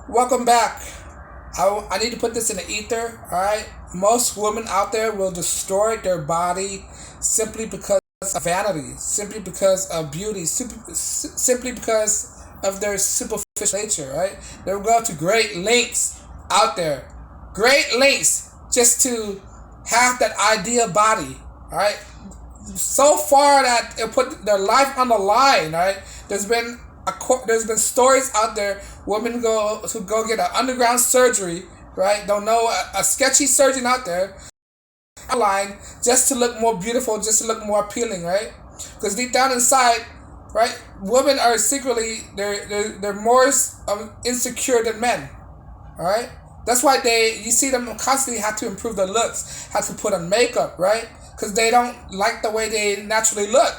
Welcome back. I need to put this in the ether, alright? Most women out there will destroy their body simply because of vanity, simply because of beauty, simply because of their superficial nature, right? They will go to great lengths out there, great lengths just to have that ideal body, alright? So far that it put their life on the line, right? There's been stories out there. Women go get an underground surgery, right? Don't know a sketchy surgeon out there online just to look more beautiful, just to look more appealing, right? Because deep down inside, right, women are secretly they're more insecure than men, all right. That's why you see them constantly have to improve their looks, have to put on makeup, right? Because they don't like the way they naturally look.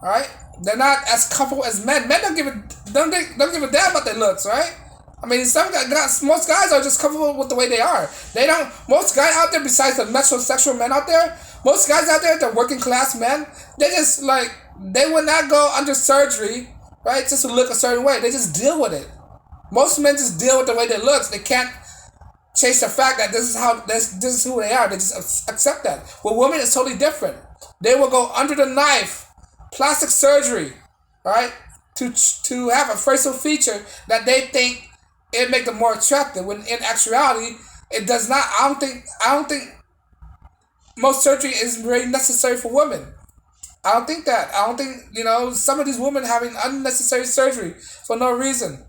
All right, they're not as comfortable as men. Men don't give a damn about their looks, right? I mean, most guys are just comfortable with the way they are. They don't. Most guys out there, besides the metrosexual men out there, most guys out there, the working class men, they just like they would not go under surgery, right, just to look a certain way. They just deal with it. Most men just deal with the way they look. They can't change the fact that this is who they are. They just accept that. Well, women is totally different. They will go under the knife, plastic surgery, right, to have a facial feature that they think it make them more attractive. When in actuality, it does not. I don't think most surgery is really necessary for women. I don't think that. I don't think some of these women having unnecessary surgery for no reason,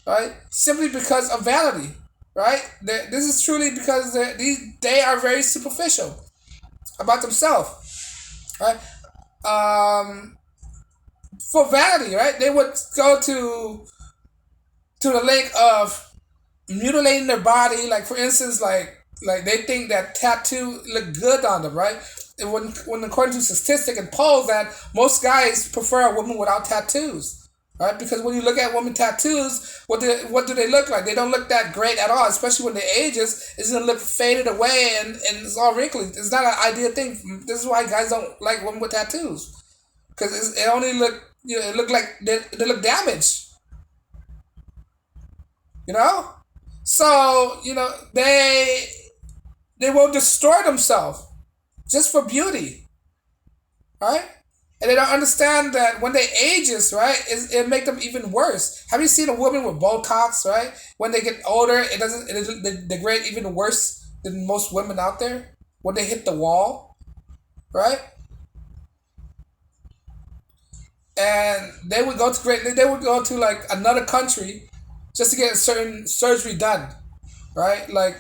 right? Simply because of vanity, right? This is truly because they are very superficial about themselves, right? For vanity, right? They would go to the length of mutilating their body, like for instance, like they think that tattoo look good on them, right? And when according to statistics and polls, that most guys prefer a woman without tattoos, right? Because when you look at women tattoos, what do they look like? They don't look that great at all, especially when they ages. It's gonna look faded away and it's all wrinkly. It's not an ideal thing. This is why guys don't like women with tattoos, because it only it look like they look damaged, you know. So they will destroy themselves just for beauty, right? And they don't understand that when they ages, right, it make them even worse. Have you seen a woman with Botox, right? When they get older, it degrade even worse than most women out there when they hit the wall, right? And they would go to like another country just to get a certain surgery done, right? Like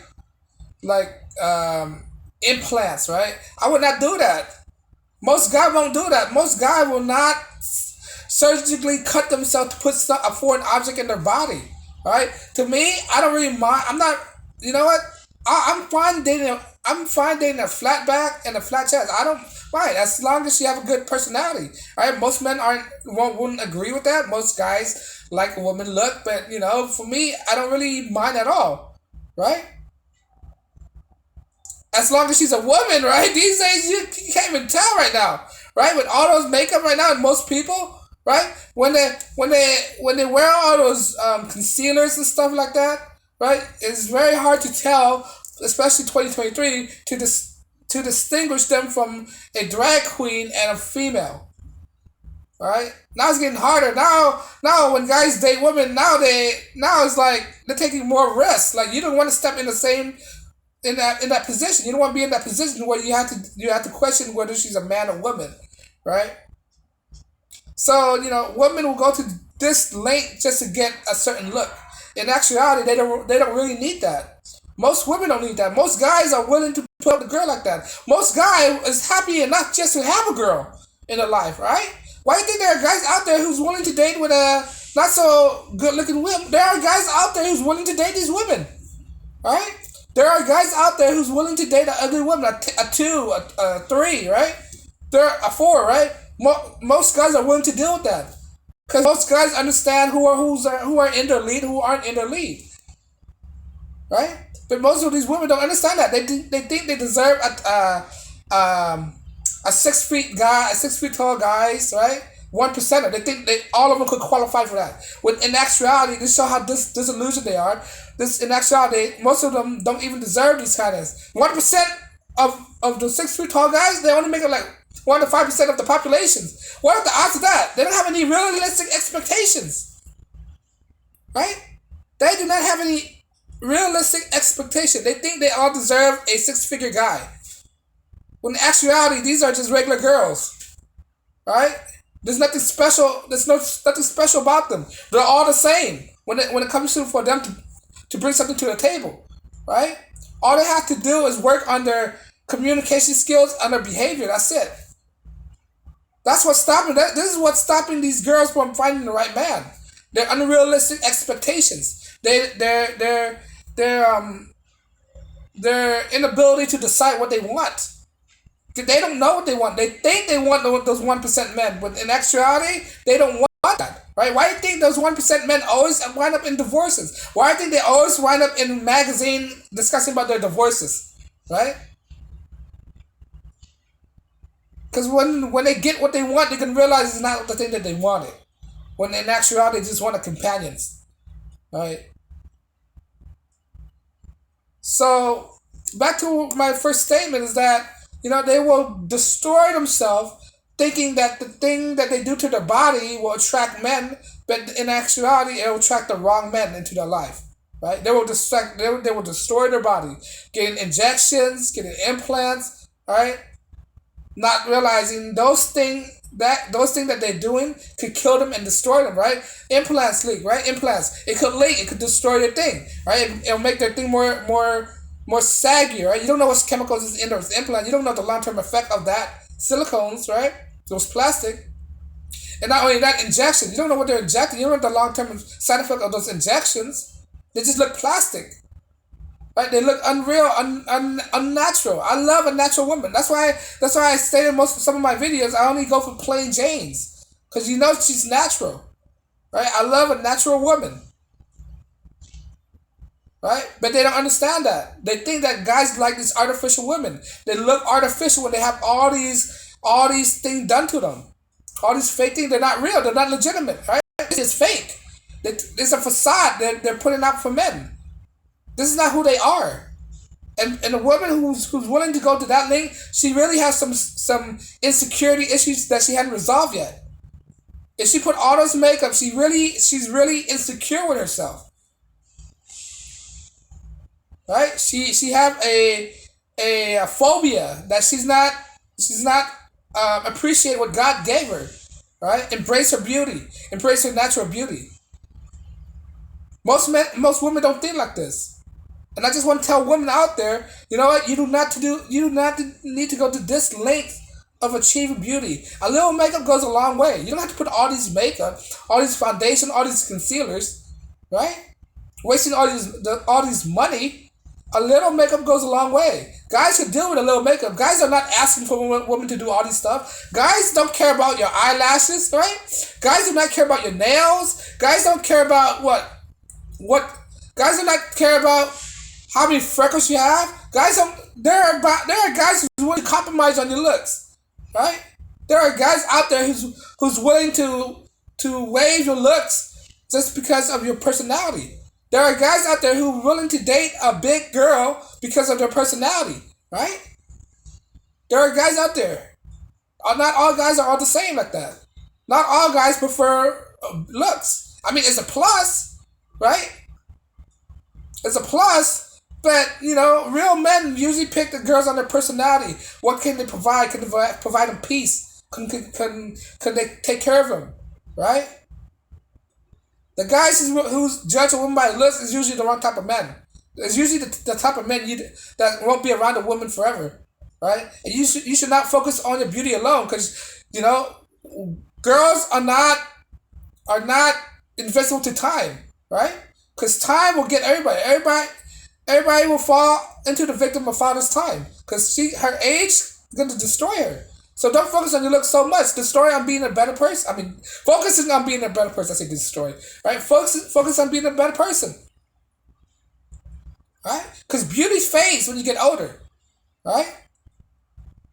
implants, right? I would not do that. Most guys won't do that. Most guys will not surgically cut themselves to put a foreign object in their body. Right? To me, I don't really mind. I'm not. You know what? I'm fine dating. I'm fine dating a flat back and a flat chest. I don't mind as long as you have a good personality. Right? Most men wouldn't agree with that. Most guys like a woman look, but for me, I don't really mind at all. Right? As long as she's a woman, right? These days you can't even tell right now, right? With all those makeup right now, and most people, right? When they wear all those concealers and stuff like that, right? It's very hard to tell, especially 2023, to distinguish them from a drag queen and a female, right? Now it's getting harder. Now when guys date women, now it's like they're taking more risks. Like you don't want to step in the same in that position. You don't want to be in that position where you have to question whether she's a man or woman, right? So women will go to this length just to get a certain look. In actuality, they don't really need that. Most women don't need that. Most guys are willing to put up a girl like that. Most guy is happy enough just to have a girl in their life, right? Why do you think there are guys out there who's willing to date with a not so good looking women? There are guys out there who's willing to date these women, right? There are guys out there who's willing to date an ugly woman, a two, a three, right? There are a four, right? Most guys are willing to deal with that because most guys understand who are in their lead, who aren't in their lead, right? But most of these women don't understand that. They think they deserve a 6 feet guy, a 6 feet tall guys, right? one percenter. They think they all of them could qualify for that. When in actuality, this show how disillusioned they are. This in actuality, most of them don't even deserve these kind of 1% of the 6 feet tall guys. They only make it like 1 to 5% of the population. What are the odds of that? They don't have any realistic expectations, right? They do not have any realistic expectation. They think they all deserve a six-figure guy. When in actuality, these are just regular girls, right? There's nothing special. Nothing special about them. They're all the same when it comes to for them to bring something to the table, right? All they have to do is work on their communication skills and their behavior. That's it. That's what's stopping. This is what's stopping these girls from finding the right man. Their unrealistic expectations. Their inability to decide what they want. They don't know what they want. They think they want those 1% men, but in actuality, they don't want that, right? Why do you think those 1% men always wind up in divorces? Why do you think they always wind up in magazine discussing about their divorces, right? Because when they get what they want, they can realize it's not the thing that they wanted. When in actuality, they just wanted companions, right? So back to my first statement is that they will destroy themselves thinking that the thing that they do to their body will attract men, but in actuality, it will attract the wrong men into their life, right? They will destroy their body, getting injections, getting implants, right? Not realizing those things that they're doing could kill them and destroy them, right? Implants leak, right? Implants, it could leak, it could destroy their thing, right? It'll make their thing more saggy, right? You don't know what chemicals is in those implants. You don't know the long-term effect of that silicones, right? Those plastic. And not only that, injection. You don't know what they're injecting. You don't know the long-term side effect of those injections. They just look plastic, right? They look unreal, unnatural. I love a natural woman. That's why I say in some of my videos, I only go for plain Janes. Because she's natural, right? I love a natural woman. Right? But they don't understand that. They think that guys like these artificial women. They look artificial when they have all these things done to them. All these fake things, they're not real. They're not legitimate, right? It's fake. It's a facade they're putting out for men. This is not who they are. And a woman who's willing to go to that length, she really has some insecurity issues that she hadn't resolved yet. If she put all those makeup, she's really insecure with herself. Right? She have a phobia that she's not appreciate what God gave her. Right? Embrace her beauty. Embrace her natural beauty. Most women don't think like this. And I just want to tell women out there, you know what? You do not need to go to this length of achieving beauty. A little makeup goes a long way. You don't have to put all these makeup, all these foundation, all these concealers, right? Wasting all these money. A little makeup goes a long way. Guys can deal with a little makeup. Guys are not asking for women to do all this stuff. Guys don't care about your eyelashes, right? Guys do not care about your nails. Guys don't care about what. Guys do not care about how many freckles you have. There are guys who's willing to compromise on your looks, right? There are guys out there who's willing to waive your looks just because of your personality. There are guys out there who are willing to date a big girl because of their personality, right? There are guys out there. Not all guys are all the same like that. Not all guys prefer looks. I mean, it's a plus, right? It's a plus, but real men usually pick the girls on their personality. What can they provide? Can they provide them peace? Can they take care of them, right? The guys who's judge a woman by looks is usually the wrong type of men. It's usually the type of men that won't be around a woman forever, right? And you should not focus on your beauty alone, because girls are not invisible to time, right? Because time will get everybody. Everybody will fall into the victim of father's time, because her age is going to destroy her. So don't focus on your look so much. Destroy on being a better person. I mean, focusing on being a better person. I say destroy, right? Focus on being a better person, right? Because beauty fades when you get older, right?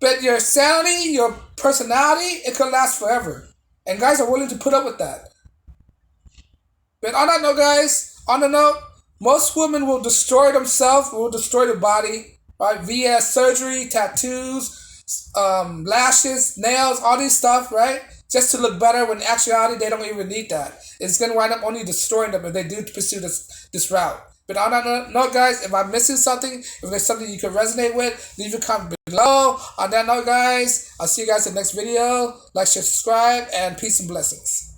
But your sanity, your personality, it can last forever. And guys are willing to put up with that. But on that note, guys, on the note, most women will destroy themselves, will destroy their body, right? Via surgery, tattoos, lashes, nails, all these stuff, right? Just to look better when in actuality they don't even need that. It's gonna wind up only destroying them if they do pursue this route. But on that note, guys, if I'm missing something, if there's something you can resonate with, leave a comment below. On that note, guys, I'll see you guys in the next video. Like, share, subscribe, and peace and blessings.